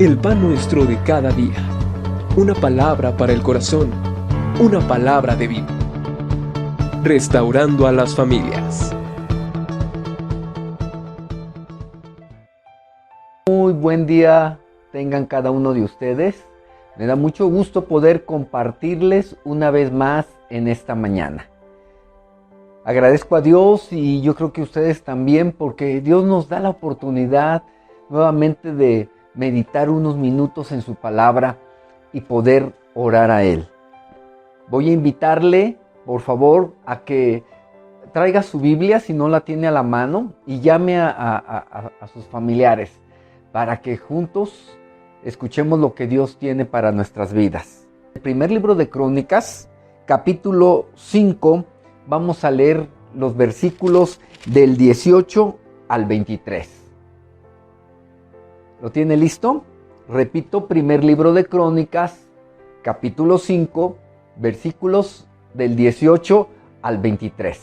El pan nuestro de cada día. Una palabra para el corazón. Una palabra de vida. Restaurando a las familias. Muy buen día tengan cada uno de ustedes. Me da mucho gusto poder compartirles una vez más en esta mañana. Agradezco a Dios y yo creo que ustedes también, porque Dios nos da la oportunidad nuevamente de meditar unos minutos en su palabra y poder orar a Él. Voy a invitarle, por favor, a que traiga su Biblia si no la tiene a la mano y llame a sus familiares para que juntos escuchemos lo que Dios tiene para nuestras vidas. El primer libro de Crónicas, capítulo 5, vamos a leer los versículos del 18 al 23. ¿Lo tiene listo? Repito, primer libro de Crónicas, capítulo 5, versículos del 18 al 23.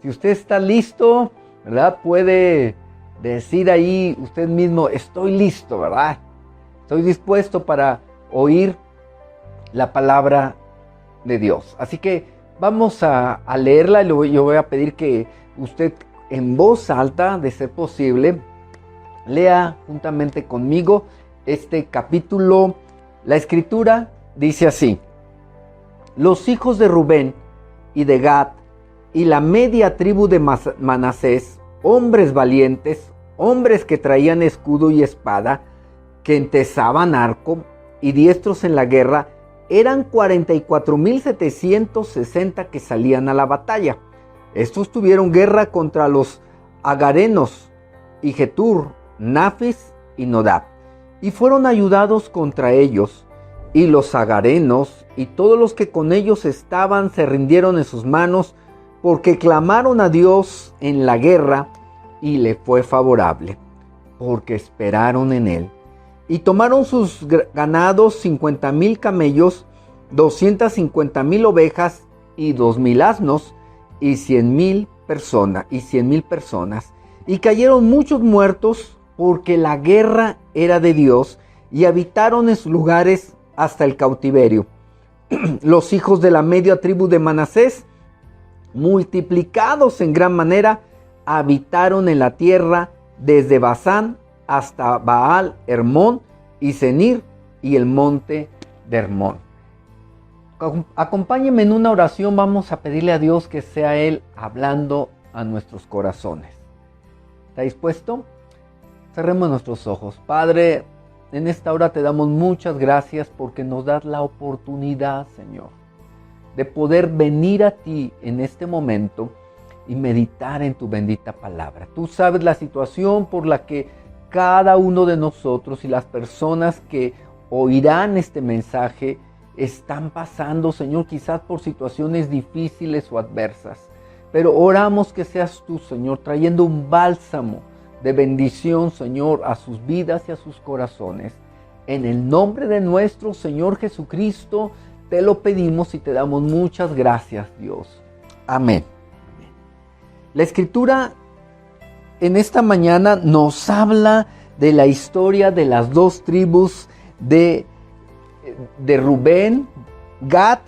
Si usted está listo, ¿verdad? Puede decir ahí usted mismo, estoy listo, ¿verdad? Estoy dispuesto para oír la palabra de Dios. Así que vamos a leerla. Yo voy a pedir que usted en voz alta, de ser posible, lea juntamente conmigo este capítulo. La escritura dice así: los hijos de Rubén y de Gad y la media tribu de Manasés, hombres valientes, hombres que traían escudo y espada, que entesaban arco y diestros en la guerra, eran 44,760 que salían a la batalla. Estos tuvieron guerra contra los agarenos y Getur, Nafis y Nodab, y fueron ayudados contra ellos, y los agarenos y todos los que con ellos estaban se rindieron en sus manos, porque clamaron a Dios en la guerra, y le fue favorable, porque esperaron en él. Y tomaron sus ganados 50,000 camellos, 250,000 ovejas y 2,000 asnos, y 100,000 personas. Y cayeron muchos muertos, porque la guerra era de Dios, y habitaron en sus lugares hasta el cautiverio. Los hijos de la media tribu de Manasés, multiplicados en gran manera, habitaron en la tierra desde Basán hasta Baal Hermón y Senir y el monte de Hermón. Acompáñenme en una oración. Vamos a pedirle a Dios que sea Él hablando a nuestros corazones. ¿Está dispuesto? Cerremos nuestros ojos. Padre, en esta hora te damos muchas gracias porque nos das la oportunidad, Señor, de poder venir a ti en este momento y meditar en tu bendita palabra. Tú sabes la situación por la que cada uno de nosotros y las personas que oirán este mensaje están pasando, Señor, quizás por situaciones difíciles o adversas. Pero oramos que seas tú, Señor, trayendo un bálsamo de bendición, Señor, a sus vidas y a sus corazones. En el nombre de nuestro Señor Jesucristo te lo pedimos y te damos muchas gracias, Dios. Amén. La escritura en esta mañana nos habla de la historia de las dos tribus de Rubén, Gad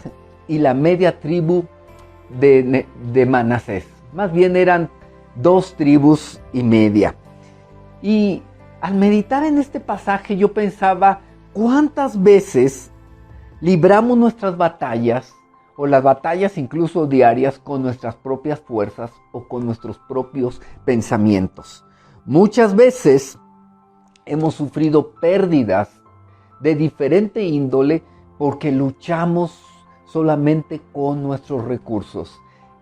y la media tribu de Manasés. Más bien eran 2 tribus y media. Y al meditar en este pasaje yo pensaba, ¿cuántas veces libramos nuestras batallas o las batallas incluso diarias con nuestras propias fuerzas o con nuestros propios pensamientos? Muchas veces hemos sufrido pérdidas de diferente índole porque luchamos solamente con nuestros recursos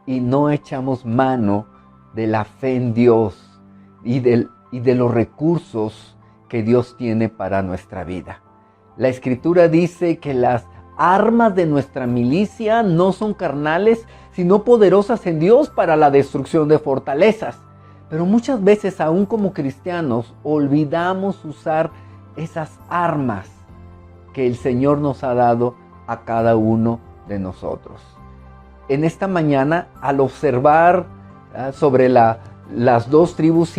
y no echamos mano de la fe en Dios y de los recursos que Dios tiene para nuestra vida. La Escritura dice que las armas de nuestra milicia no son carnales, sino poderosas en Dios para la destrucción de fortalezas. Pero muchas veces, aún como cristianos, olvidamos usar esas armas que el Señor nos ha dado a cada uno de nosotros. En esta mañana, al observar sobre la las 2,5 tribus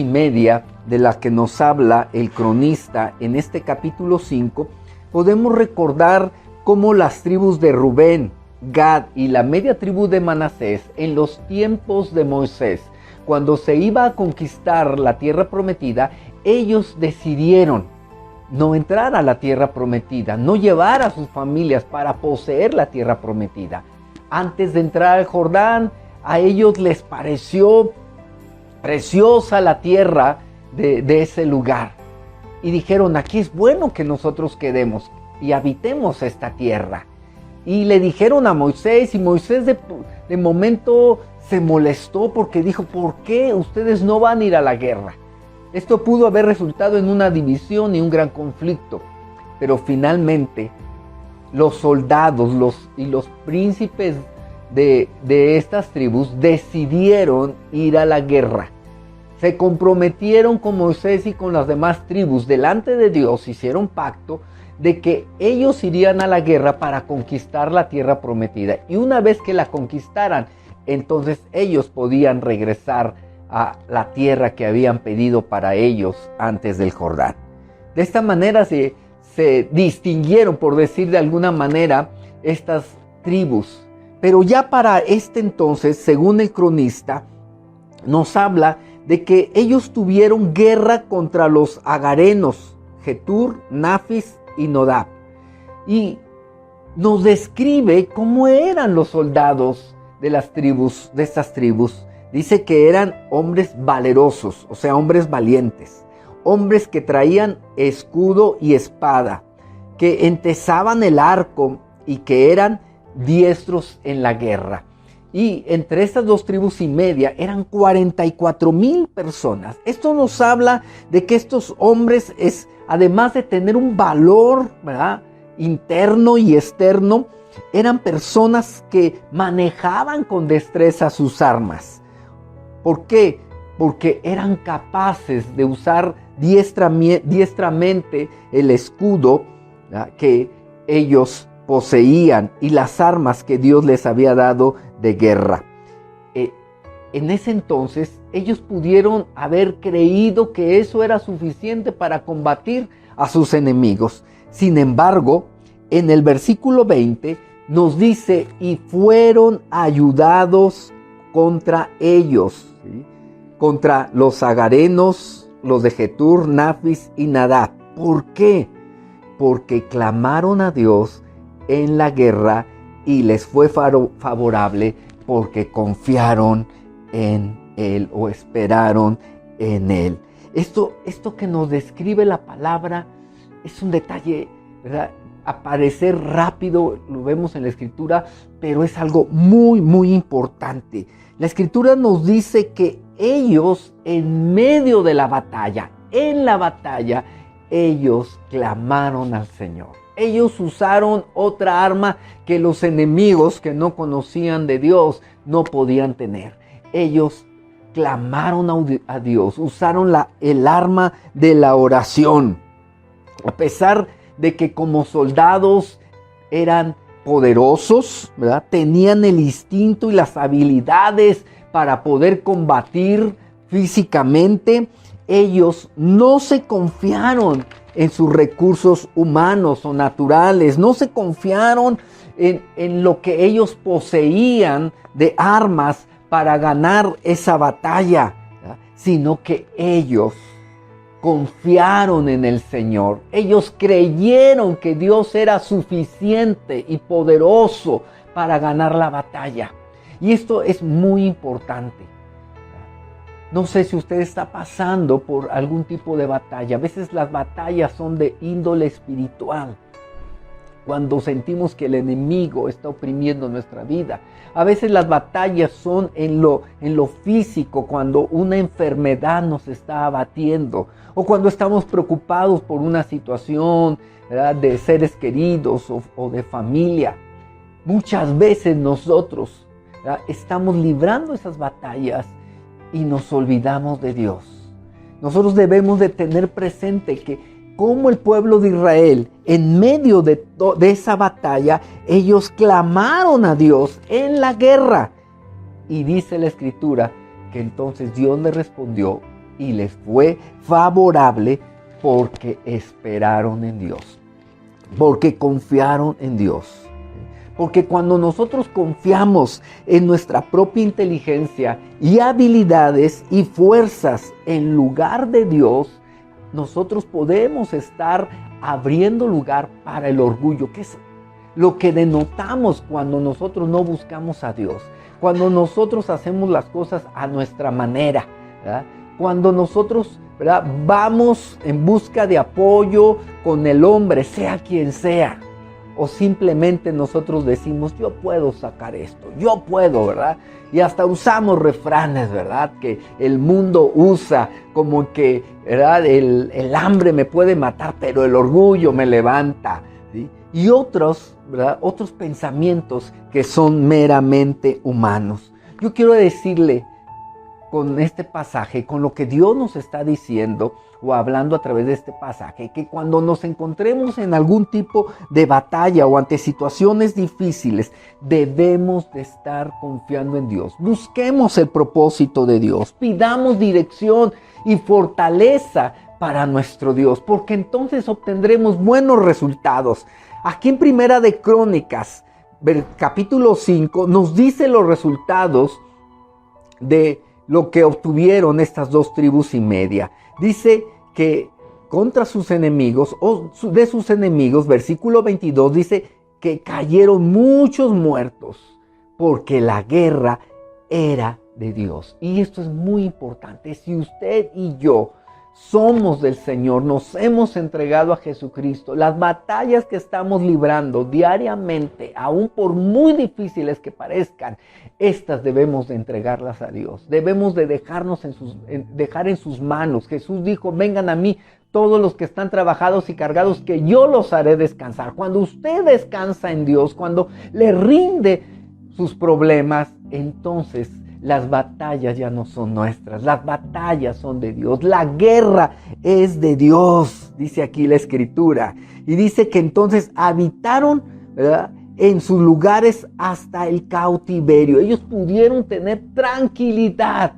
de las que nos habla el cronista en este capítulo 5, podemos recordar cómo las tribus de Rubén, Gad y la media tribu de Manasés, en los tiempos de Moisés, cuando se iba a conquistar la tierra prometida, ellos decidieron no entrar a la tierra prometida, no llevar a sus familias para poseer la tierra prometida. Antes de entrar al Jordán, a ellos les pareció preciosa la tierra de ese lugar. Y dijeron, aquí es bueno que nosotros quedemos y habitemos esta tierra. Y le dijeron a Moisés, y Moisés de momento se molestó porque dijo, ¿por qué ustedes no van a ir a la guerra? Esto pudo haber resultado en una división y un gran conflicto. Pero finalmente los soldados y los príncipes de estas tribus decidieron ir a la guerra. Se comprometieron con Moisés y con las demás tribus delante de Dios, hicieron pacto de que ellos irían a la guerra para conquistar la tierra prometida. Y una vez que la conquistaran, entonces ellos podían regresar a la tierra que habían pedido para ellos antes del Jordán. De esta manera se distinguieron, por decir de alguna manera, estas tribus. Pero ya para este entonces, según el cronista, nos habla de que ellos tuvieron guerra contra los agarenos, Getur, Nafis y Nodab. Y nos describe cómo eran los soldados de estas tribus. Dice que eran hombres valerosos, o sea, hombres valientes. Hombres que traían escudo y espada, que entesaban el arco y que eran diestros en la guerra. Y entre estas 2,5 tribus eran 44,000 personas. Esto nos habla de que estos hombres, además de tener un valor, ¿verdad?, interno y externo, eran personas que manejaban con destreza sus armas. ¿Por qué? Porque eran capaces de usar diestramente el escudo, ¿verdad?, que ellos poseían y las armas que Dios les había dado de guerra. En ese entonces ellos pudieron haber creído que eso era suficiente para combatir a sus enemigos. Sin embargo, en el versículo 20 nos dice, y fueron ayudados contra ellos, ¿sí?, contra los agarenos, los de Getur, Nafis y Nadab. ¿Por qué? Porque clamaron a Dios en la guerra y les fue favorable porque confiaron en Él o esperaron en Él. Esto que nos describe la palabra es un detalle, ¿verdad?, aparecer rápido, lo vemos en la Escritura, pero es algo muy, muy importante. La Escritura nos dice que ellos, en medio de la batalla, ellos clamaron al Señor. Ellos usaron otra arma que los enemigos que no conocían de Dios no podían tener. Ellos clamaron a Dios, usaron el arma de la oración. A pesar de que como soldados eran poderosos, ¿verdad?, tenían el instinto y las habilidades para poder combatir físicamente, ellos no se confiaron en sus recursos humanos o naturales, no se confiaron en lo que ellos poseían de armas para ganar esa batalla, ¿verdad?, sino que ellos confiaron en el Señor. Ellos creyeron que Dios era suficiente y poderoso para ganar la batalla. Y esto es muy importante. No sé si usted está pasando por algún tipo de batalla. A veces las batallas son de índole espiritual. Cuando sentimos que el enemigo está oprimiendo nuestra vida. A veces las batallas son en lo físico, cuando una enfermedad nos está abatiendo. O cuando estamos preocupados por una situación, ¿verdad?, de seres queridos o de familia. Muchas veces nosotros, ¿verdad?, estamos librando esas batallas y nos olvidamos de Dios. Nosotros debemos de tener presente que como el pueblo de Israel, en medio de esa batalla, ellos clamaron a Dios en la guerra. Y dice la Escritura que entonces Dios les respondió y les fue favorable porque esperaron en Dios, porque confiaron en Dios. Porque cuando nosotros confiamos en nuestra propia inteligencia y habilidades y fuerzas en lugar de Dios, nosotros podemos estar abriendo lugar para el orgullo, que es lo que denotamos cuando nosotros no buscamos a Dios, cuando nosotros hacemos las cosas a nuestra manera, ¿verdad? Cuando nosotros, ¿verdad?, vamos en busca de apoyo con el hombre, sea quien sea. O simplemente nosotros decimos, yo puedo sacar esto, yo puedo, ¿verdad? Y hasta usamos refranes, ¿verdad? Que el mundo usa como que, ¿verdad?, el hambre me puede matar, pero el orgullo me levanta, ¿sí? Y otros, ¿verdad?, otros pensamientos que son meramente humanos. Yo quiero decirle con este pasaje, con lo que Dios nos está diciendo o hablando a través de este pasaje, que cuando nos encontremos en algún tipo de batalla o ante situaciones difíciles, debemos de estar confiando en Dios. Busquemos el propósito de Dios, pidamos dirección y fortaleza para nuestro Dios, porque entonces obtendremos buenos resultados. Aquí en Primera de Crónicas, capítulo 5, nos dice los resultados de lo que obtuvieron estas 2 tribus y media. Dice que contra sus enemigos, o de sus enemigos, versículo 22, dice que cayeron muchos muertos, porque la guerra era de Dios. Y esto es muy importante. Si usted y yo somos del Señor, nos hemos entregado a Jesucristo, las batallas que estamos librando diariamente, aun por muy difíciles que parezcan, estas debemos de entregarlas a Dios. Debemos de dejar en sus manos. Jesús dijo, vengan a mí todos los que están trabajados y cargados, que yo los haré descansar. Cuando usted descansa en Dios, cuando le rinde sus problemas, entonces las batallas ya no son nuestras, las batallas son de Dios, la guerra es de Dios, dice aquí la Escritura. Y dice que entonces habitaron, ¿verdad?, en sus lugares hasta el cautiverio. Ellos pudieron tener tranquilidad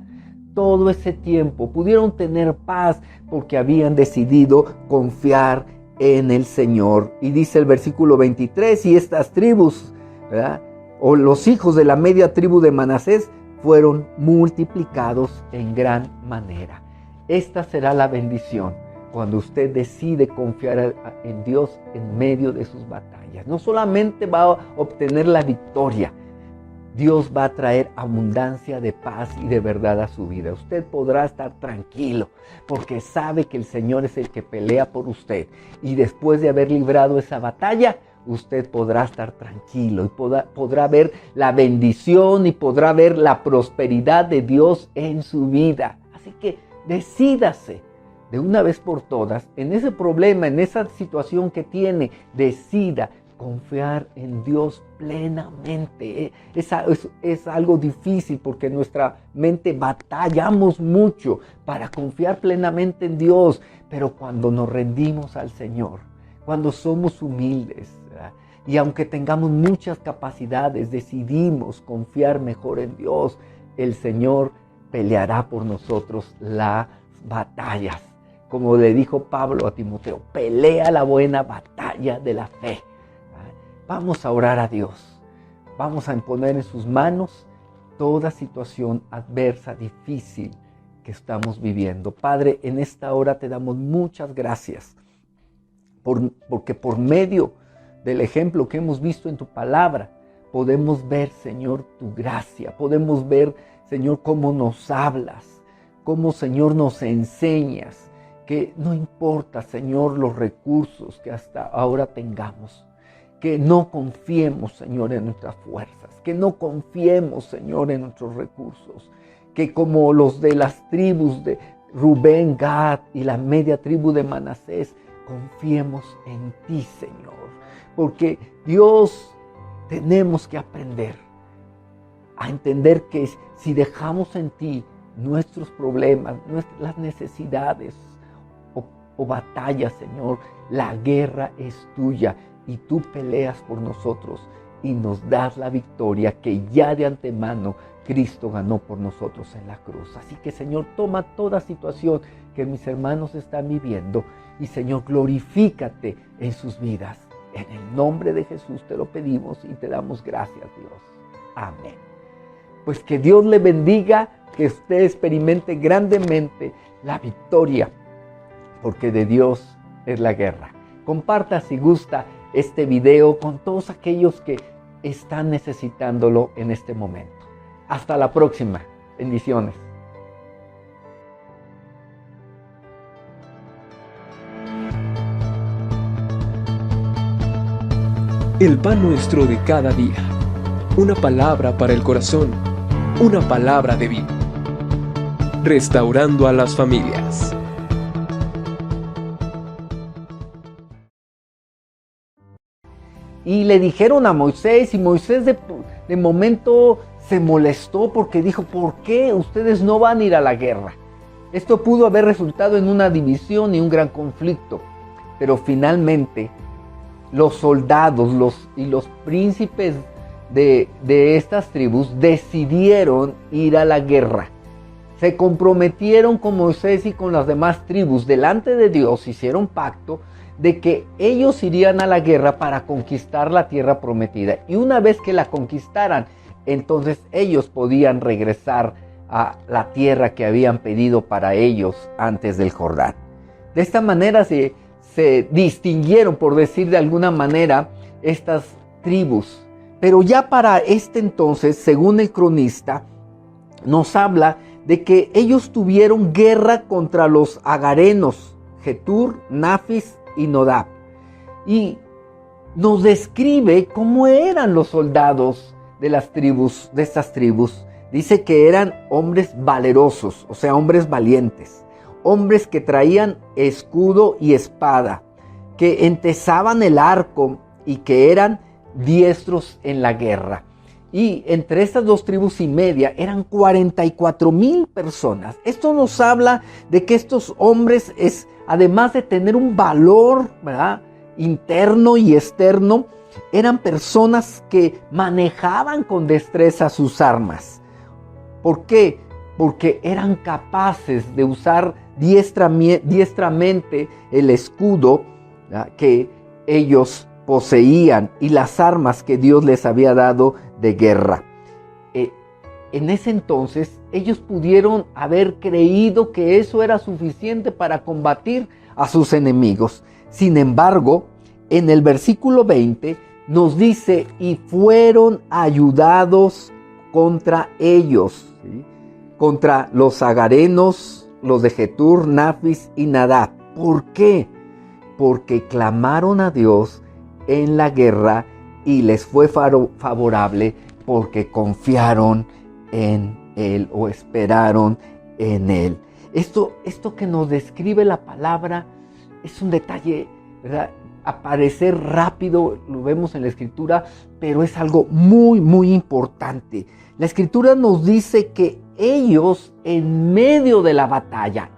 todo ese tiempo, pudieron tener paz porque habían decidido confiar en el Señor. Y dice el versículo 23, y estas tribus, ¿verdad?, o los hijos de la media tribu de Manasés, fueron multiplicados en gran manera. Esta será la bendición cuando usted decide confiar en Dios en medio de sus batallas. No solamente va a obtener la victoria, Dios va a traer abundancia de paz y de verdad a su vida. Usted podrá estar tranquilo porque sabe que el Señor es el que pelea por usted. Y después de haber librado esa batalla, usted podrá estar tranquilo y podrá ver la bendición y podrá ver la prosperidad de Dios en su vida. Así que decídase de una vez por todas en ese problema, en esa situación que tiene. Decida confiar en Dios plenamente. Es algo difícil porque en nuestra mente batallamos mucho para confiar plenamente en Dios. Pero cuando nos rendimos al Señor, cuando somos humildes, ¿verdad?, y aunque tengamos muchas capacidades, decidimos confiar mejor en Dios, el Señor peleará por nosotros las batallas. Como le dijo Pablo a Timoteo, pelea la buena batalla de la fe. Vamos a orar a Dios. Vamos a poner en sus manos toda situación adversa, difícil que estamos viviendo. Padre, en esta hora te damos muchas gracias porque por medio del ejemplo que hemos visto en tu palabra, podemos ver, Señor, tu gracia. Podemos ver, Señor, cómo nos hablas, cómo, Señor, nos enseñas que no importa, Señor, los recursos que hasta ahora tengamos, que no confiemos, Señor, en nuestras fuerzas, que no confiemos, Señor, en nuestros recursos, que como los de las tribus de Rubén, Gad y la media tribu de Manasés, confiemos en ti, Señor, porque Dios, tenemos que aprender a entender que si dejamos en ti nuestros problemas, las necesidades o batallas, Señor, la guerra es tuya y tú peleas por nosotros y nos das la victoria que ya de antemano Cristo ganó por nosotros en la cruz. Así que, Señor, toma toda situación que mis hermanos están viviendo y, Señor, glorifícate en sus vidas. En el nombre de Jesús te lo pedimos y te damos gracias, Dios. Amén. Pues que Dios le bendiga, que usted experimente grandemente la victoria, porque de Dios es la guerra. Comparta si gusta este video con todos aquellos que están necesitándolo en este momento. Hasta la próxima. Bendiciones. El pan nuestro de cada día. Una palabra para el corazón. Una palabra de vida. Restaurando a las familias. Y le dijeron a Moisés, y Moisés de momento se molestó porque dijo, ¿por qué ustedes no van a ir a la guerra? Esto pudo haber resultado en una división y un gran conflicto, pero finalmente los soldados y los príncipes de estas tribus decidieron ir a la guerra. Se comprometieron con Moisés y con las demás tribus delante de Dios, hicieron pacto de que ellos irían a la guerra para conquistar la tierra prometida. Y una vez que la conquistaran, entonces ellos podían regresar a la tierra que habían pedido para ellos antes del Jordán. De esta manera se distinguieron, por decir de alguna manera, estas tribus. Pero ya para este entonces, según el cronista, nos habla de que ellos tuvieron guerra contra los agarenos, Jetur, Nafis y Nodab. Y nos describe cómo eran los soldados de estas tribus. Dice que eran hombres valerosos, o sea, hombres valientes, hombres que traían escudo y espada, que entesaban el arco y que eran diestros en la guerra. Y entre estas 2 tribus y media eran 44,000 personas. Esto nos habla de que estos hombres, además de tener un valor, ¿verdad?, interno y externo, eran personas que manejaban con destreza sus armas. ¿Por qué? Porque eran capaces de usar diestramente el escudo, ¿verdad?, que ellos poseían y las armas que Dios les había dado de guerra. En ese entonces ellos pudieron haber creído que eso era suficiente para combatir a sus enemigos. Sin embargo, en el versículo 20 nos dice, y fueron ayudados contra ellos, ¿sí?, contra los agarenos, los de Jetur, Nafis y Nadab. ¿Por qué? Porque clamaron a Dios en la guerra y les fue favorable porque confiaron en Él o esperaron en Él. Esto que nos describe la palabra es un detalle, ¿verdad?, aparecer rápido, lo vemos en la Escritura, pero es algo muy, muy importante. La Escritura nos dice que ellos, en medio de la batalla,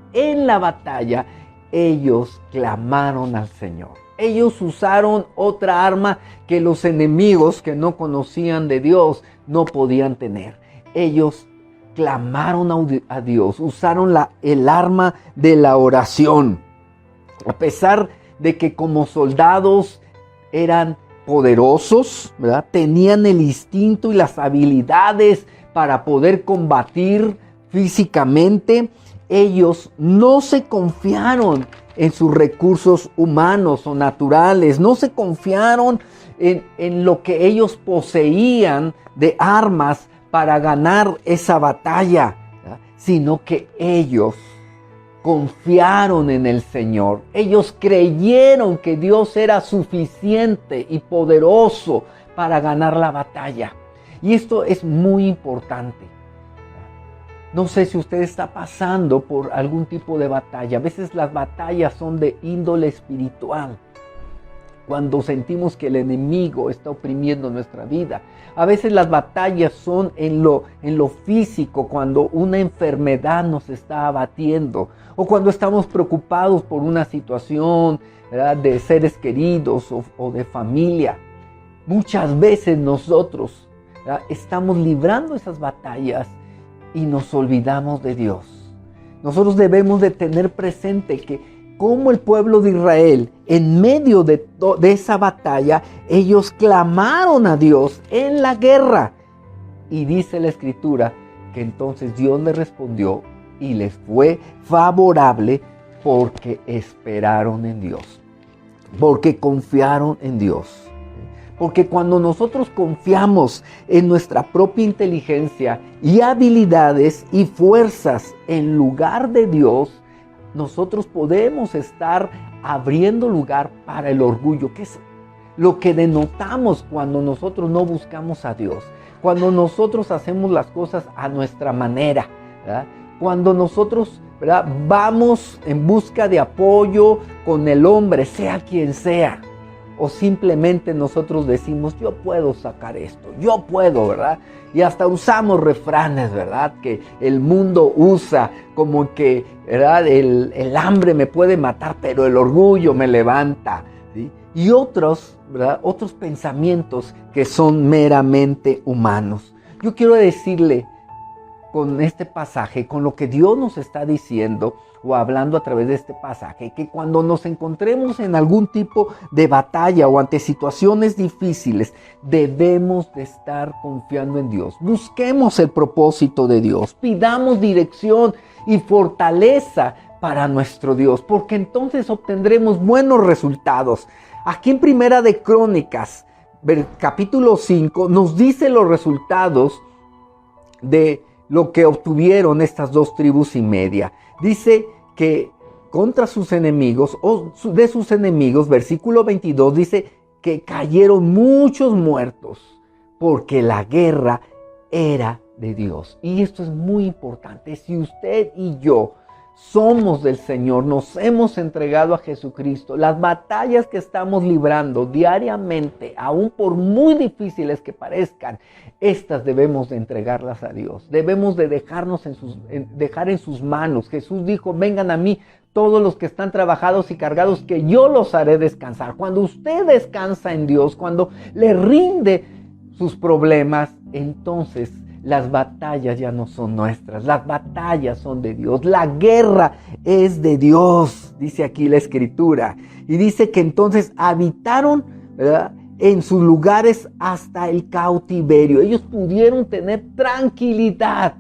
ellos clamaron al Señor. Ellos usaron otra arma que los enemigos que no conocían de Dios no podían tener. Ellos clamaron a Dios, usaron el arma de la oración. A pesar de que como soldados eran poderosos, ¿verdad?, tenían el instinto y las habilidades para poder combatir físicamente, ellos no se confiaron en sus recursos humanos o naturales, no se confiaron en lo que ellos poseían de armas para ganar esa batalla, ¿verdad?, sino que ellos confiaron en el Señor. Ellos creyeron que Dios era suficiente y poderoso para ganar la batalla. Y esto es muy importante. No sé si usted está pasando por algún tipo de batalla. A veces las batallas son de índole espiritual. Cuando sentimos que el enemigo está oprimiendo nuestra vida. A veces las batallas son en lo físico, cuando una enfermedad nos está abatiendo. O cuando estamos preocupados por una situación, ¿verdad?, de seres queridos o de familia. Muchas veces nosotros, ¿verdad?, estamos librando esas batallas y nos olvidamos de Dios. Nosotros debemos de tener presente que como el pueblo de Israel, en medio de esa batalla, ellos clamaron a Dios en la guerra. Y dice la Escritura que entonces Dios les respondió y les fue favorable porque esperaron en Dios, porque confiaron en Dios. Porque cuando nosotros confiamos en nuestra propia inteligencia y habilidades y fuerzas en lugar de Dios, nosotros podemos estar abriendo lugar para el orgullo, que es lo que denotamos cuando nosotros no buscamos a Dios, cuando nosotros hacemos las cosas a nuestra manera, ¿verdad? Cuando nosotros, ¿verdad?, vamos en busca de apoyo con el hombre, sea quien sea. O simplemente nosotros decimos, yo puedo sacar esto, yo puedo, ¿verdad? Y hasta usamos refranes, ¿verdad?, que el mundo usa como que, ¿verdad?, el hambre me puede matar, pero el orgullo me levanta, ¿sí? Y otros, ¿verdad?, otros pensamientos que son meramente humanos. Yo quiero decirle con este pasaje, con lo que Dios nos está diciendo o hablando a través de este pasaje, que cuando nos encontremos en algún tipo de batalla o ante situaciones difíciles, debemos de estar confiando en Dios. Busquemos el propósito de Dios, pidamos dirección y fortaleza para nuestro Dios, porque entonces obtendremos buenos resultados. Aquí en Primera de Crónicas, capítulo 5, nos dice los resultados de lo que obtuvieron estas 2 tribus y media. Dice que contra sus enemigos, o de sus enemigos, versículo 22, dice que cayeron muchos muertos, porque la guerra era de Dios. Y esto es muy importante. Si usted y yo somos del Señor, nos hemos entregado a Jesucristo, las batallas que estamos librando diariamente, aun por muy difíciles que parezcan, estas debemos de entregarlas a Dios. Debemos de dejar en sus manos. Jesús dijo, vengan a mí todos los que están trabajados y cargados, que yo los haré descansar. Cuando usted descansa en Dios, cuando le rinde sus problemas, entonces las batallas ya no son nuestras, las batallas son de Dios. La guerra es de Dios, dice aquí la Escritura. Y dice que entonces habitaron, ¿verdad?, en sus lugares hasta el cautiverio. Ellos pudieron tener tranquilidad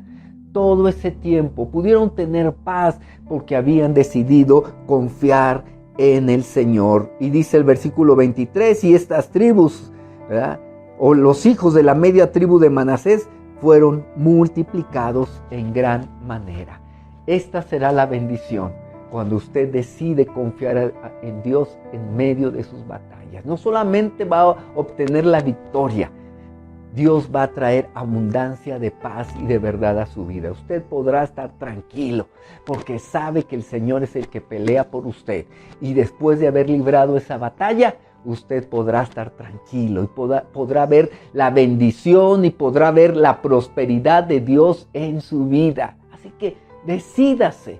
todo ese tiempo, pudieron tener paz porque habían decidido confiar en el Señor. Y dice el versículo 23, y estas tribus, ¿verdad?, o los hijos de la media tribu de Manasés, fueron multiplicados en gran manera. Esta será la bendición cuando usted decide confiar en Dios en medio de sus batallas. No solamente va a obtener la victoria, Dios va a traer abundancia de paz y de verdad a su vida. Usted podrá estar tranquilo porque sabe que el Señor es el que pelea por usted. Y después de haber librado esa batalla, usted podrá estar tranquilo y podrá ver la bendición y podrá ver la prosperidad de Dios en su vida. Así que decídase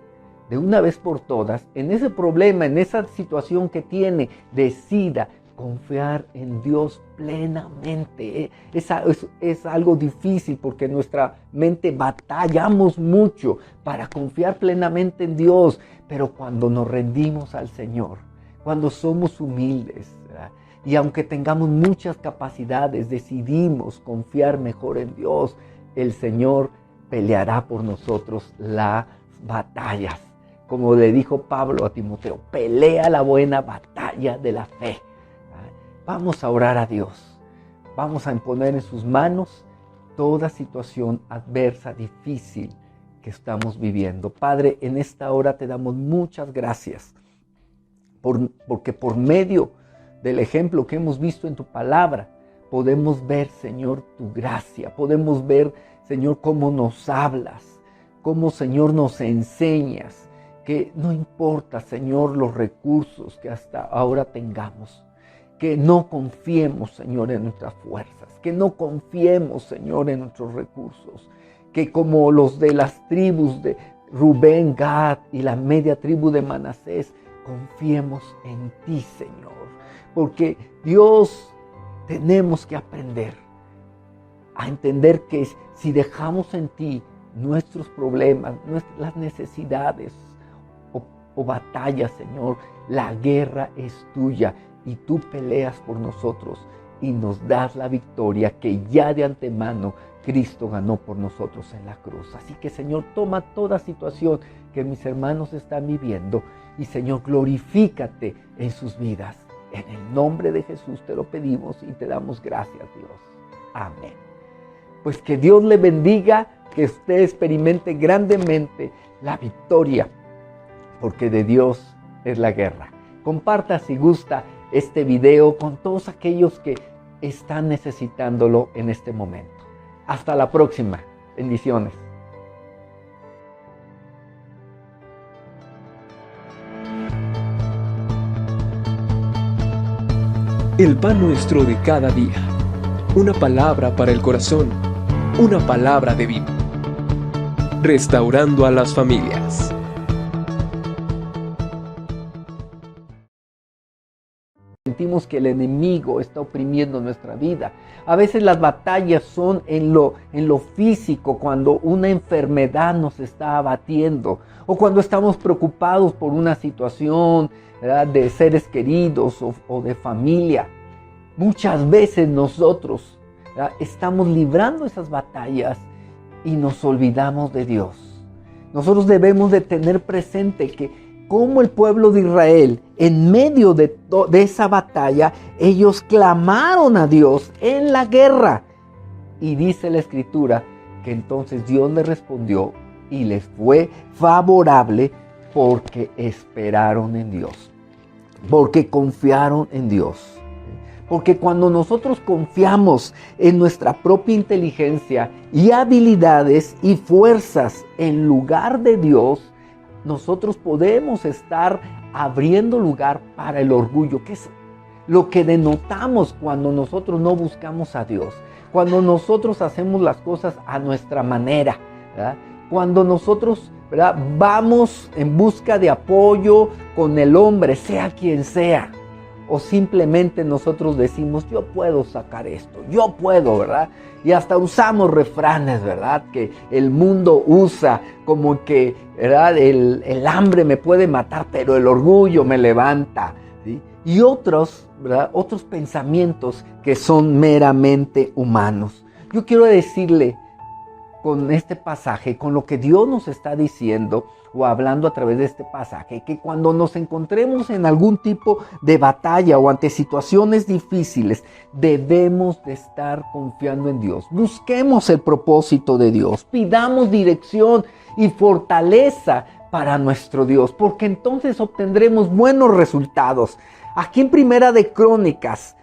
de una vez por todas en ese problema, en esa situación que tiene. Decida confiar en Dios plenamente. Es algo difícil porque en nuestra mente batallamos mucho para confiar plenamente en Dios. Pero cuando nos rendimos al Señor, cuando somos humildes, ¿verdad?, y aunque tengamos muchas capacidades, decidimos confiar mejor en Dios, el Señor peleará por nosotros las batallas. Como le dijo Pablo a Timoteo, pelea la buena batalla de la fe. Vamos a orar a Dios. Vamos a poner en sus manos toda situación adversa, difícil que estamos viviendo. Padre, en esta hora te damos muchas gracias porque por medio del ejemplo que hemos visto en tu palabra, podemos ver, Señor, tu gracia. Podemos ver, Señor, cómo nos hablas, cómo, Señor, nos enseñas que no importa, Señor, los recursos que hasta ahora tengamos, que no confiemos, Señor, en nuestras fuerzas, que no confiemos, Señor, en nuestros recursos, que como los de las tribus de Rubén, Gad y la media tribu de Manasés, confiemos en ti, Señor, porque Dios, tenemos que aprender a entender que si dejamos en ti nuestros problemas, las necesidades o batallas, Señor, la guerra es tuya y tú peleas por nosotros y nos das la victoria que ya de antemano Cristo ganó por nosotros en la cruz. Así que, Señor, toma toda situación que mis hermanos están viviendo y, Señor, glorifícate en sus vidas. En el nombre de Jesús te lo pedimos y te damos gracias, Dios. Amén. Pues que Dios le bendiga, que usted experimente grandemente la victoria, porque de Dios es la guerra. Comparta si gusta este video con todos aquellos que están necesitándolo en este momento. Hasta la próxima. Bendiciones. El pan nuestro de cada día. Una palabra para el corazón. Una palabra de vida. Restaurando a las familias. Sentimos que el enemigo está oprimiendo nuestra vida. A veces las batallas son en lo físico, cuando una enfermedad nos está abatiendo o cuando estamos preocupados por una situación, ¿verdad?, de seres queridos o de familia. Muchas veces nosotros, ¿verdad?, estamos librando esas batallas y nos olvidamos de Dios. Nosotros debemos de tener presente que como el pueblo de Israel, en medio de esa batalla, ellos clamaron a Dios en la guerra. Y dice la Escritura que entonces Dios les respondió y les fue favorable porque esperaron en Dios, porque confiaron en Dios. Porque cuando nosotros confiamos en nuestra propia inteligencia y habilidades y fuerzas en lugar de Dios, nosotros podemos estar abriendo lugar para el orgullo, que es lo que denotamos cuando nosotros no buscamos a Dios, cuando nosotros hacemos las cosas a nuestra manera, ¿verdad? Cuando nosotros, ¿verdad?, vamos en busca de apoyo con el hombre, sea quien sea, o simplemente nosotros decimos, yo puedo sacar esto, yo puedo, ¿verdad? Y hasta usamos refranes, ¿verdad?, que el mundo usa como que, ¿verdad?, el hambre me puede matar, pero el orgullo me levanta, ¿sí? Y otros, ¿verdad?, otros pensamientos que son meramente humanos. Yo quiero decirle con este pasaje, con lo que Dios nos está diciendo o hablando a través de este pasaje, que cuando nos encontremos en algún tipo de batalla o ante situaciones difíciles, debemos de estar confiando en Dios. Busquemos el propósito de Dios, pidamos dirección y fortaleza para nuestro Dios, porque entonces obtendremos buenos resultados. Aquí en Primera de Crónicas,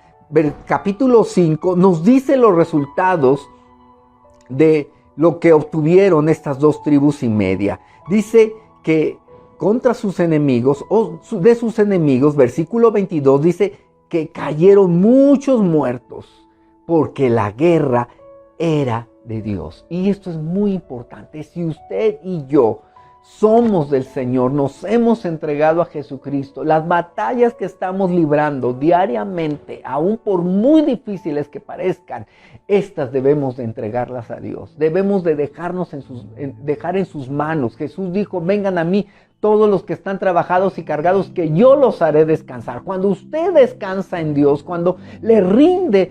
capítulo 5, nos dice los resultados de lo que obtuvieron estas 2 tribus y media. Dice que contra sus enemigos, o de sus enemigos, versículo 22, dice que cayeron muchos muertos, porque la guerra era de Dios. Y esto es muy importante. Si usted y yo somos del Señor, nos hemos entregado a Jesucristo, las batallas que estamos librando diariamente, aun por muy difíciles que parezcan, estas debemos de entregarlas a Dios. Debemos de dejar en sus manos. Jesús dijo, vengan a mí todos los que están trabajados y cargados, que yo los haré descansar. Cuando usted descansa en Dios, cuando le rinde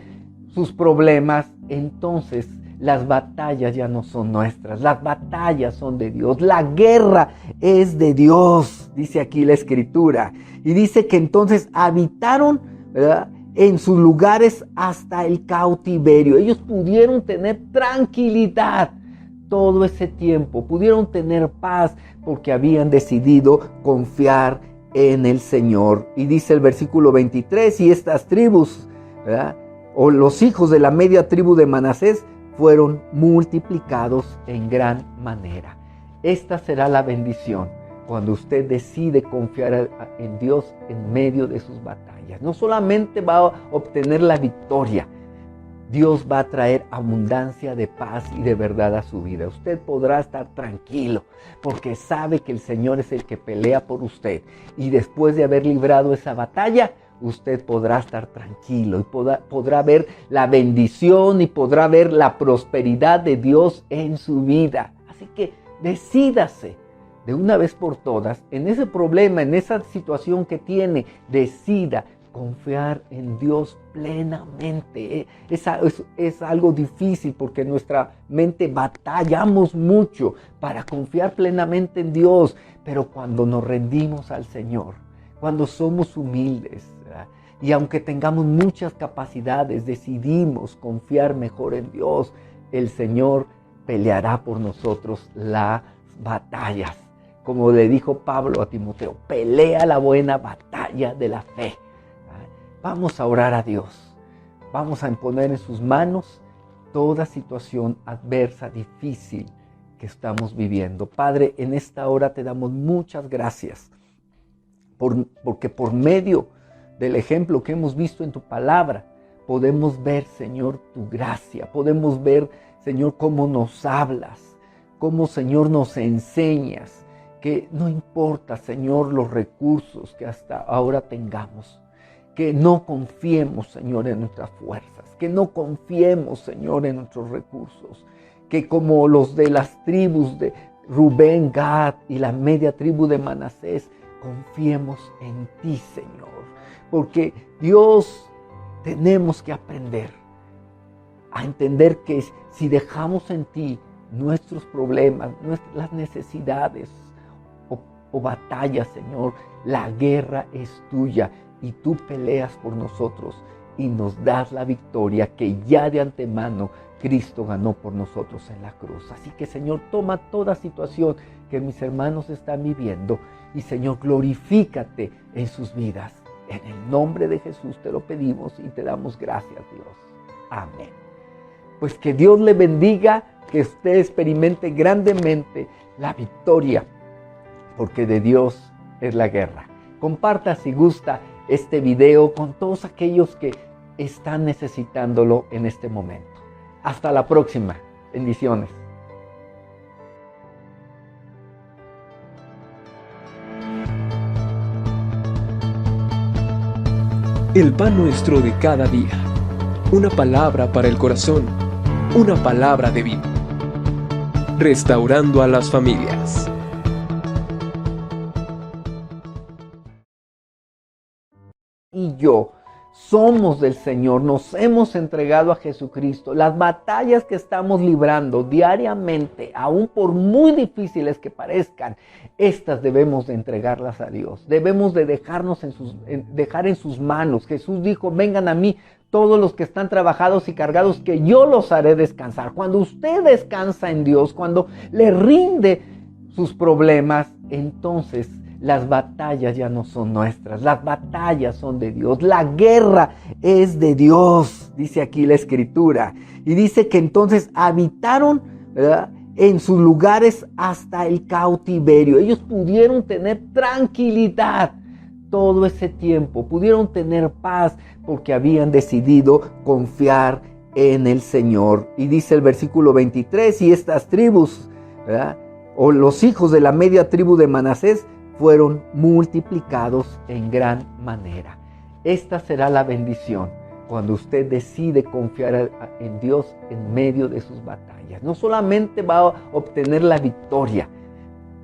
sus problemas, entonces las batallas ya no son nuestras, las batallas son de Dios, la guerra es de Dios, dice aquí la Escritura. Y dice que entonces habitaron, ¿verdad?, en sus lugares hasta el cautiverio. Ellos pudieron tener tranquilidad todo ese tiempo, pudieron tener paz porque habían decidido confiar en el Señor. Y dice el versículo 23, y estas tribus, ¿verdad?, o los hijos de la media tribu de Manasés, fueron multiplicados en gran manera. Esta será la bendición cuando usted decide confiar en Dios en medio de sus batallas. No solamente va a obtener la victoria, Dios va a traer abundancia de paz y de verdad a su vida. Usted podrá estar tranquilo porque sabe que el Señor es el que pelea por usted. Y después de haber librado esa batalla, usted podrá estar tranquilo y podrá ver la bendición y podrá ver la prosperidad de Dios en su vida. Así que decídase de una vez por todas en ese problema, en esa situación que tiene. Decida confiar en Dios plenamente. Es algo difícil porque en nuestra mente batallamos mucho para confiar plenamente en Dios, pero cuando nos rendimos al Señor, cuando somos humildes, ¿verdad? Y aunque tengamos muchas capacidades, decidimos confiar mejor en Dios, el Señor peleará por nosotros las batallas. Como le dijo Pablo a Timoteo, pelea la buena batalla de la fe. Vamos a orar a Dios. Vamos a poner en sus manos toda situación adversa, difícil que estamos viviendo. Padre, en esta hora te damos muchas gracias porque por medio del ejemplo que hemos visto en tu palabra, podemos ver, Señor, tu gracia. Podemos ver, Señor, cómo nos hablas, cómo, Señor, nos enseñas que no importa, Señor, los recursos que hasta ahora tengamos, que no confiemos, Señor, en nuestras fuerzas, que no confiemos, Señor, en nuestros recursos, que como los de las tribus de Rubén, Gad y la media tribu de Manasés, confiemos en ti, Señor, porque Dios, tenemos que aprender a entender que si dejamos en ti nuestros problemas, las necesidades o batallas, Señor, la guerra es tuya y tú peleas por nosotros y nos das la victoria que ya de antemano Cristo ganó por nosotros en la cruz. Así que, Señor, toma toda situación que mis hermanos están viviendo y, Señor, glorifícate en sus vidas. En el nombre de Jesús te lo pedimos y te damos gracias, Dios. Amén. Pues que Dios le bendiga, que usted experimente grandemente la victoria, porque de Dios es la guerra. Comparta si gusta este video con todos aquellos que están necesitándolo en este momento. Hasta la próxima. Bendiciones. El pan nuestro de cada día. Una palabra para el corazón. Una palabra de vida. Restaurando a las familias. Y yo somos del Señor, nos hemos entregado a Jesucristo. Las batallas que estamos librando diariamente, aun por muy difíciles que parezcan, estas debemos de entregarlas a Dios. Debemos de dejar en sus manos. Jesús dijo, vengan a mí todos los que están trabajados y cargados, que yo los haré descansar. Cuando usted descansa en Dios, cuando le rinde sus problemas, entonces las batallas ya no son nuestras, las batallas son de Dios, la guerra es de Dios, dice aquí la Escritura. Y dice que entonces habitaron, ¿verdad?, en sus lugares hasta el cautiverio. Ellos pudieron tener tranquilidad todo ese tiempo, pudieron tener paz porque habían decidido confiar en el Señor. Y dice el versículo 23, y estas tribus, ¿verdad?, o los hijos de la media tribu de Manasés, fueron multiplicados en gran manera. Esta será la bendición cuando usted decide confiar en Dios en medio de sus batallas. No solamente va a obtener la victoria,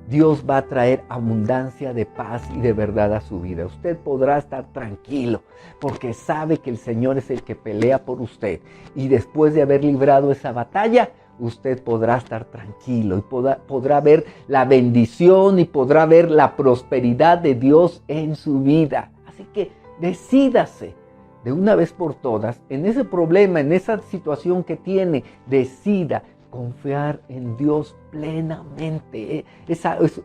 Dios va a traer abundancia de paz y de verdad a su vida. Usted podrá estar tranquilo porque sabe que el Señor es el que pelea por usted. Y después de haber librado esa batalla, usted podrá estar tranquilo y podrá ver la bendición y podrá ver la prosperidad de Dios en su vida. Así que decídase de una vez por todas en ese problema, en esa situación que tiene. Decida confiar en Dios plenamente.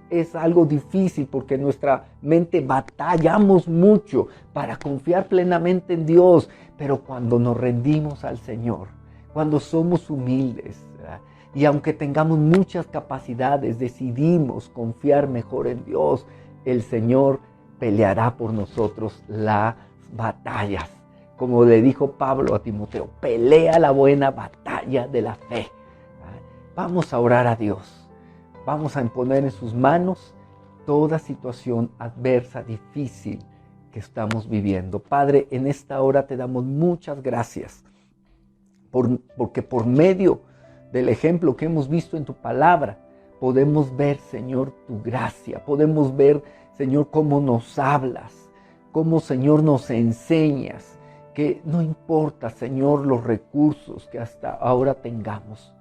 Es algo difícil porque en nuestra mente batallamos mucho para confiar plenamente en Dios. Pero cuando nos rendimos al Señor, cuando somos humildes, ¿verdad?, y aunque tengamos muchas capacidades, decidimos confiar mejor en Dios, el Señor peleará por nosotros las batallas. Como le dijo Pablo a Timoteo, pelea la buena batalla de la fe. Vamos a orar a Dios. Vamos a poner en sus manos toda situación adversa, difícil que estamos viviendo. Padre, en esta hora te damos muchas gracias porque por medio del ejemplo que hemos visto en tu palabra, podemos ver, Señor, tu gracia. Podemos ver, Señor, cómo nos hablas, cómo, Señor, nos enseñas que no importa, Señor, los recursos que hasta ahora tengamos,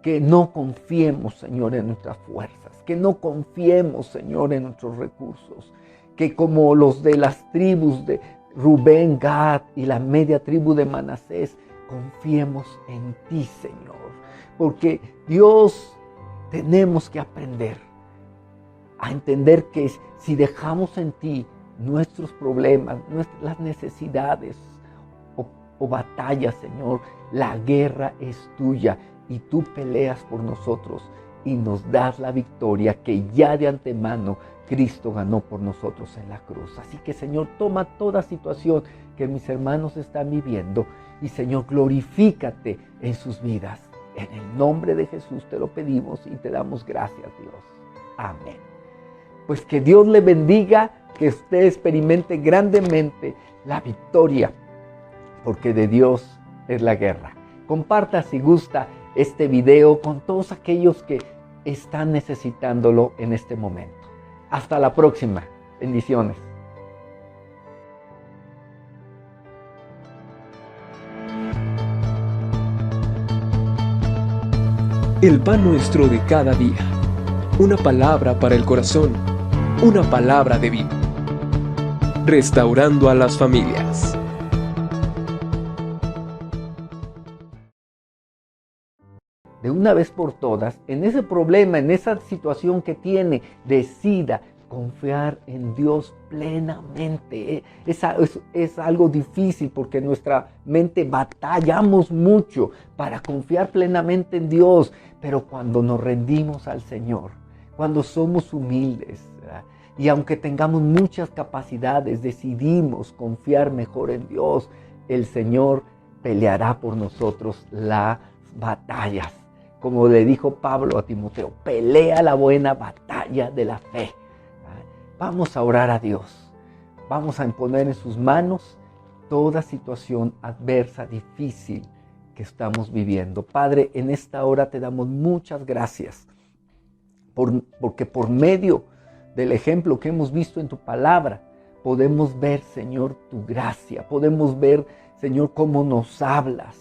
que no confiemos, Señor, en nuestras fuerzas, que no confiemos, Señor, en nuestros recursos, que como los de las tribus de Rubén, Gad y la media tribu de Manasés, confiemos en ti, Señor. Porque Dios, tenemos que aprender a entender que si dejamos en ti nuestros problemas, las necesidades o batallas, Señor, la guerra es tuya y tú peleas por nosotros y nos das la victoria que ya de antemano Cristo ganó por nosotros en la cruz. Así que, Señor, toma toda situación que mis hermanos están viviendo y, Señor, glorifícate en sus vidas. En el nombre de Jesús te lo pedimos y te damos gracias, Dios. Amén. Pues que Dios le bendiga, que usted experimente grandemente la victoria, porque de Dios es la guerra. Comparta si gusta este video con todos aquellos que están necesitándolo en este momento. Hasta la próxima. Bendiciones. El pan nuestro de cada día. Una palabra para el corazón. Una palabra de vida. Restaurando a las familias. De una vez por todas, en ese problema, en esa situación que tiene, decida confiar en Dios plenamente. Es algo difícil porque en nuestra mente batallamos mucho para confiar plenamente en Dios, pero cuando nos rendimos al Señor, cuando somos humildes, ¿verdad? Y aunque tengamos muchas capacidades, decidimos confiar mejor en Dios, el Señor peleará por nosotros las batallas. Como le dijo Pablo a Timoteo, pelea la buena batalla de la fe. Vamos a orar a Dios. Vamos a poner en sus manos toda situación adversa, difícil que estamos viviendo. Padre, en esta hora te damos muchas gracias porque por medio del ejemplo que hemos visto en tu palabra, podemos ver, Señor, tu gracia. Podemos ver, Señor, cómo nos hablas,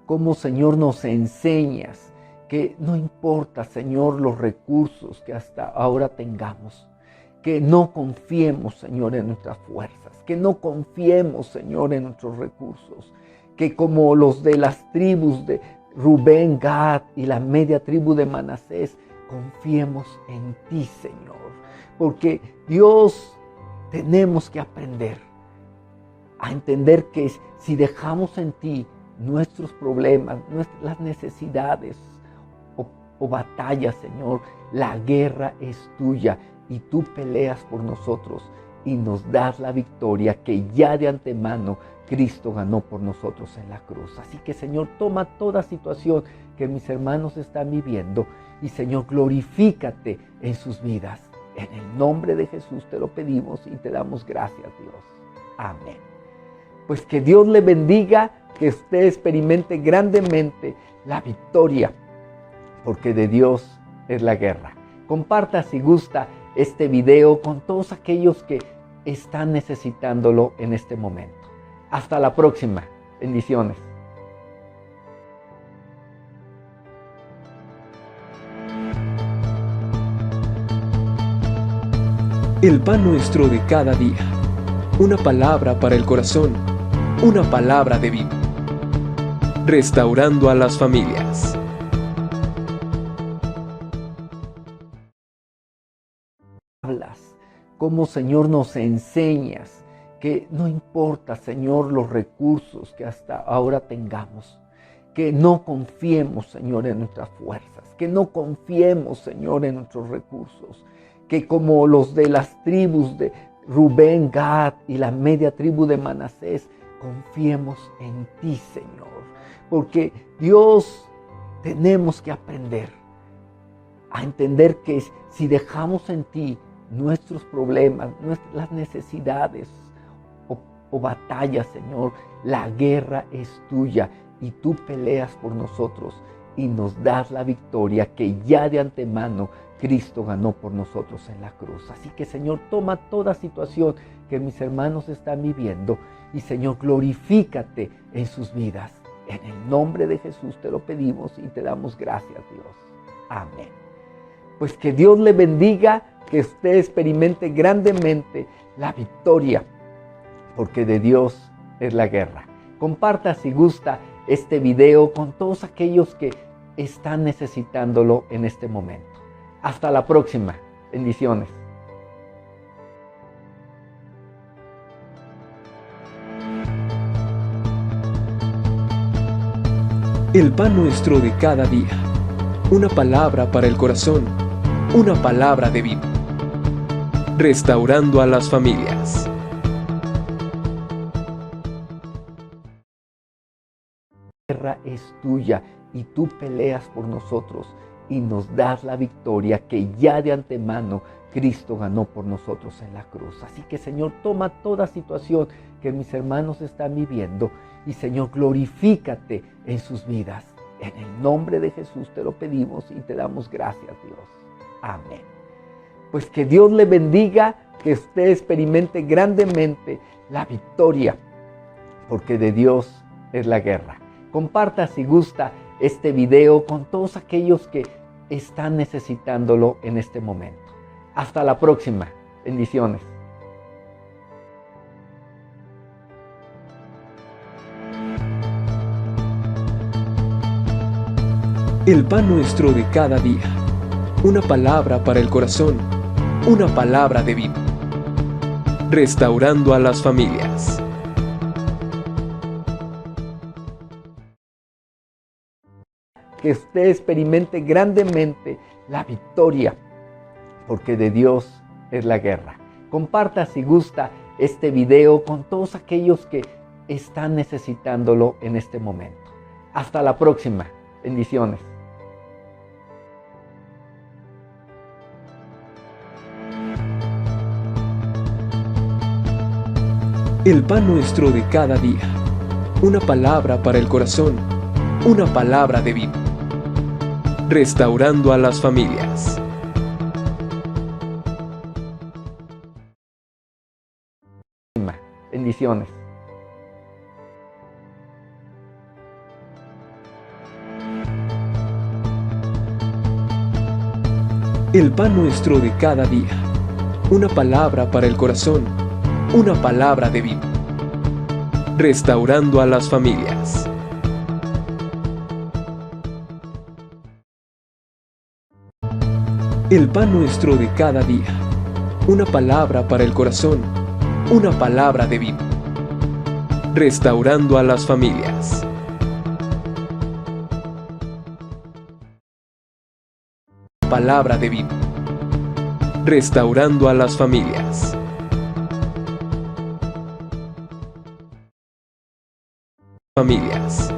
cómo, Señor, nos enseñas que no importa, Señor, los recursos que hasta ahora tengamos, que no confiemos, Señor, en nuestras fuerzas, que no confiemos, Señor, en nuestros recursos, que como los de las tribus de Rubén, Gad y la media tribu de Manasés, confiemos en ti, Señor. Porque Dios, tenemos que aprender a entender que si dejamos en ti nuestros problemas, las necesidades o batallas, Señor, la guerra es tuya y tú peleas por nosotros y nos das la victoria que ya de antemano Cristo ganó por nosotros en la cruz. Así que, Señor, toma toda situación que mis hermanos están viviendo y, Señor, glorifícate en sus vidas. En el nombre de Jesús te lo pedimos y te damos gracias, Dios. Amén. Pues que Dios le bendiga, que usted experimente grandemente la victoria, porque de Dios es la guerra. Comparta si gusta este video con todos aquellos que están necesitándolo en este momento. Hasta la próxima. Bendiciones. El pan nuestro de cada día. Una palabra para el corazón. Una palabra de vida. Restaurando a las familias. Hablas, cómo, Señor, nos enseñas que no importa, Señor, los recursos que hasta ahora tengamos, que no confiemos, Señor, en nuestras fuerzas, que no confiemos, Señor, en nuestros recursos, que como los de las tribus de Rubén, Gad y la media tribu de Manasés, confiemos en ti, Señor. Porque Dios, tenemos que aprender a entender que si dejamos en ti nuestros problemas, las necesidades o batalla, Señor, la guerra es tuya y tú peleas por nosotros y nos das la victoria que ya de antemano Cristo ganó por nosotros en la cruz. Así que, Señor, toma toda situación que mis hermanos están viviendo y, Señor, glorifícate en sus vidas. En el nombre de Jesús te lo pedimos y te damos gracias, Dios. Amén. Pues que Dios le bendiga, que usted experimente grandemente la victoria, porque de Dios es la guerra. Comparta si gusta este video con todos aquellos que están necesitándolo en este momento. Hasta la próxima. Bendiciones. El pan nuestro de cada día. Una palabra para el corazón. Una palabra de vida. Restaurando a las familias. La guerra es tuya y tú peleas por nosotros y nos das la victoria que ya de antemano Cristo ganó por nosotros en la cruz. Así que, Señor, toma toda situación que mis hermanos están viviendo y, Señor, glorifícate en sus vidas. En el nombre de Jesús te lo pedimos y te damos gracias, Dios. Amén. Pues que Dios le bendiga, que usted experimente grandemente la victoria, porque de Dios es la guerra. Comparta si gusta este video con todos aquellos que están necesitándolo en este momento. Hasta la próxima. Bendiciones. El pan nuestro de cada día. Una palabra para el corazón. Una palabra de vida. Restaurando a las familias. Que usted experimente grandemente la victoria, porque de Dios es la guerra. Comparta si gusta este video con todos aquellos que están necesitándolo en este momento. Hasta la próxima. Bendiciones. El pan nuestro de cada día. Una palabra para el corazón. Una palabra de vida. Restaurando a las familias. Bendiciones. El pan nuestro de cada día. Una palabra para el corazón. Una palabra de vida. Restaurando a las familias. El pan nuestro de cada día. Una palabra para el corazón. Una palabra de vida. Restaurando a las familias. Palabra de vida. Restaurando a las familias. Familias.